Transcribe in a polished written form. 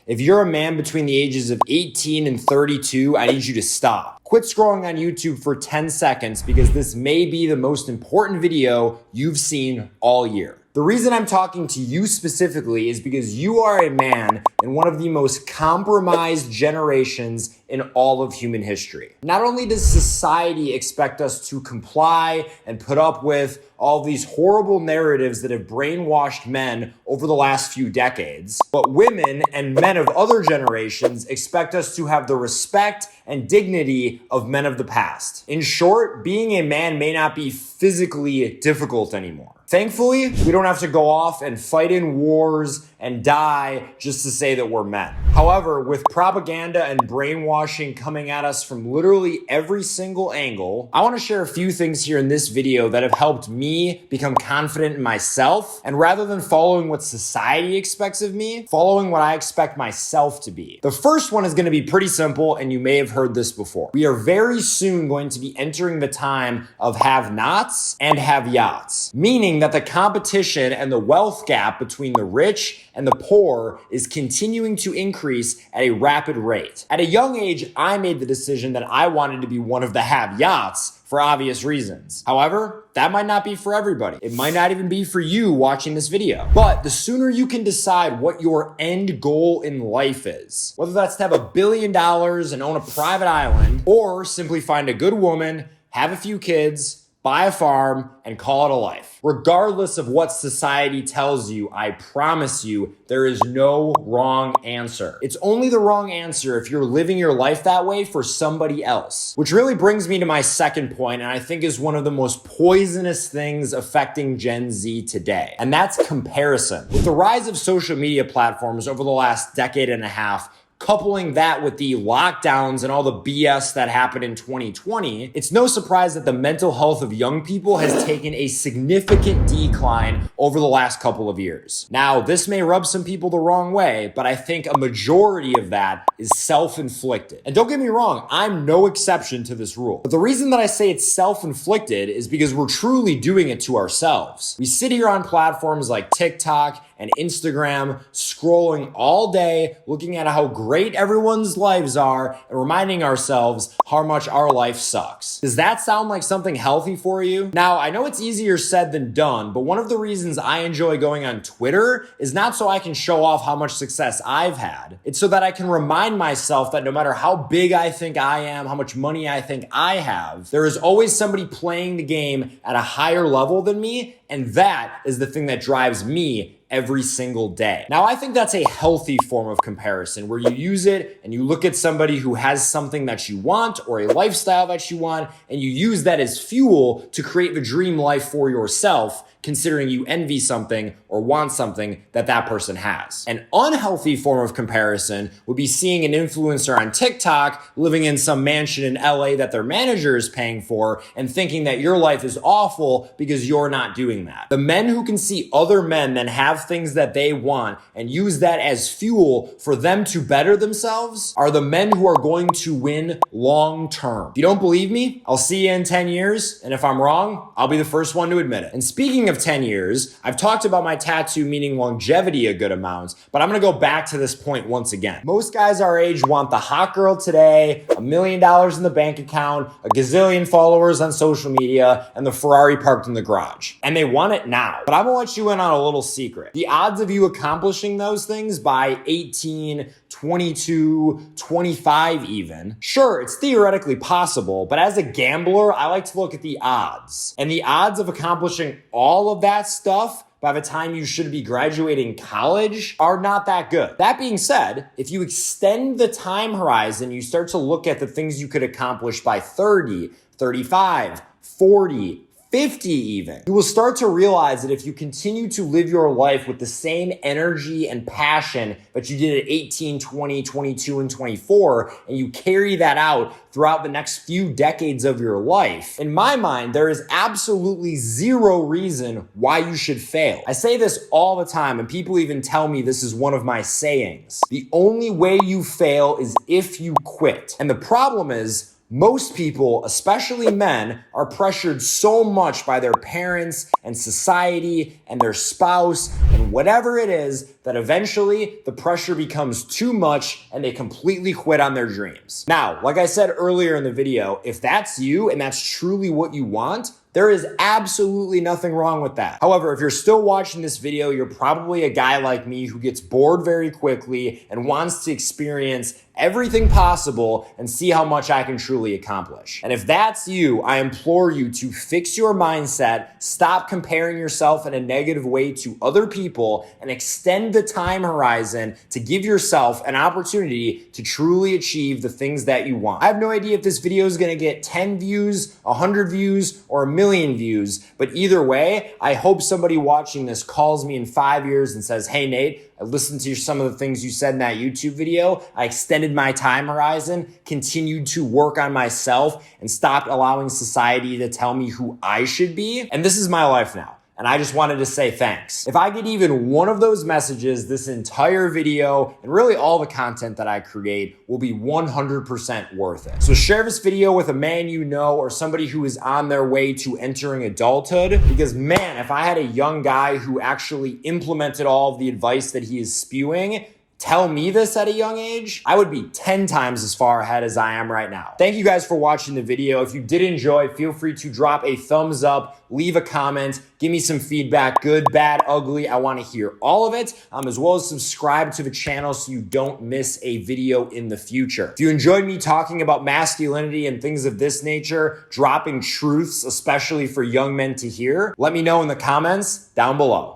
If you're a man between the ages of 18 and 32, I need you to stop. Quit scrolling on YouTube for 10 seconds because this may be the most important video you've seen all year. The reason I'm talking to you specifically is because you are a man in one of the most compromised generations in all of human history. Not only does society expect us to comply and put up with all these horrible narratives that have brainwashed men over the last few decades, but women and men of other generations expect us to have the respect and dignity of men of the past. In short, being a man may not be physically difficult anymore. Thankfully, we don't have to go off and fight in wars and die just to say that we're men. However, with propaganda and brainwashing coming at us from literally every single angle, I want to share a few things here in this video that have helped me become confident in myself, and rather than following what society expects of me, following what I expect myself to be. The first one is going to be pretty simple, and you may have heard this before. We are very soon going to be entering the time of have-nots and have-yachts, meaning that the competition and the wealth gap between the rich and the poor is continuing to increase at a rapid rate. At a young age, I made the decision that I wanted to be one of the have-yachts for obvious reasons. However, that might not be for everybody. It might not even be for you watching this video. But the sooner you can decide what your end goal in life is, whether that's to have $1 billion and own a private island, or simply find a good woman, have a few kids, buy a farm, and call it a life. Regardless of what society tells you, I promise you, there is no wrong answer. It's only the wrong answer if you're living your life that way for somebody else. Which really brings me to my second point, and I think is one of the most poisonous things affecting Gen Z today, and that's comparison. With the rise of social media platforms over the last decade and a half, coupling that with the lockdowns and all the BS that happened in 2020, it's no surprise that the mental health of young people has taken a significant decline over the last couple of years. Now, this may rub some people the wrong way, but I think a majority of that is self-inflicted. And don't get me wrong, I'm no exception to this rule. But the reason that I say it's self-inflicted is because we're truly doing it to ourselves. We sit here on platforms like TikTok and Instagram, scrolling all day, looking at how great everyone's lives are, and reminding ourselves how much our life sucks. Does that sound like something healthy for you? Now, I know it's easier said than done, but one of the reasons I enjoy going on Twitter is not so I can show off how much success I've had. It's so that I can remind myself that no matter how big I think I am, how much money I think I have, there is always somebody playing the game at a higher level than me, and that is the thing that drives me every single day. Now, I think that's a healthy form of comparison where you use it and you look at somebody who has something that you want or a lifestyle that you want, and you use that as fuel to create the dream life for yourself, considering you envy something or want something that that person has. An unhealthy form of comparison would be seeing an influencer on TikTok living in some mansion in LA that their manager is paying for and thinking that your life is awful because you're not doing that. The men who can see other men then have things that they want and use that as fuel for them to better themselves are the men who are going to win long term. If you don't believe me, I'll see you in 10 years. And if I'm wrong, I'll be the first one to admit it. And speaking of 10 years, I've talked about my tattoo meaning longevity a good amount, but I'm gonna go back to this point once again. Most guys our age want the hot girl today, $1 million in the bank account, a gazillion followers on social media, and the Ferrari parked in the garage. And they want it now. But I'm gonna let you in on a little secret. The odds of you accomplishing those things by 18, 22, 25 even, sure, it's theoretically possible, but as a gambler, I like to look at the odds. And the odds of accomplishing all of that stuff by the time you should be graduating college are not that good. That being said, if you extend the time horizon, you start to look at the things you could accomplish by 30, 35, 40, 50 even, you will start to realize that if you continue to live your life with the same energy and passion that you did at 18, 20, 22, and 24, and you carry that out throughout the next few decades of your life, in my mind, there is absolutely zero reason why you should fail. I say this all the time, and people even tell me this is one of my sayings. The only way you fail is if you quit. And the problem is, most people, especially men, are pressured so much by their parents and society and their spouse and and whatever it is, that eventually the pressure becomes too much and they completely quit on their dreams. Now, like I said earlier in the video, if that's you and that's truly what you want, there is absolutely nothing wrong with that. However, if you're still watching this video, you're probably a guy like me who gets bored very quickly and wants to experience everything possible and see how much I can truly accomplish. And if that's you, I implore you to fix your mindset, stop comparing yourself in a negative way to other people, and extend the time horizon to give yourself an opportunity to truly achieve the things that you want. I have no idea if this video is gonna get 10 views, 100 views, or 1,000,000 views, but either way, I hope somebody watching this calls me in 5 years and says, "Hey Nate, I listened to some of the things you said in that YouTube video. I extended my time horizon, continued to work on myself, and stopped allowing society to tell me who I should be. And this is my life now. And I just wanted to say thanks." If I get even one of those messages, this entire video and really all the content that I create will be 100% worth it. So share this video with a man you know or somebody who is on their way to entering adulthood, because man, if I had a young guy who actually implemented all of the advice that he is spewing, tell me this at a young age, I would be 10 times as far ahead as I am right now. Thank you guys for watching the video. If you did enjoy, feel free to drop a thumbs up, leave a comment, give me some feedback, good, bad, ugly. I want to hear all of it, as well as subscribe to the channel so you don't miss a video in the future. If you enjoyed me talking about masculinity and things of this nature, dropping truths, especially for young men to hear, let me know in the comments down below.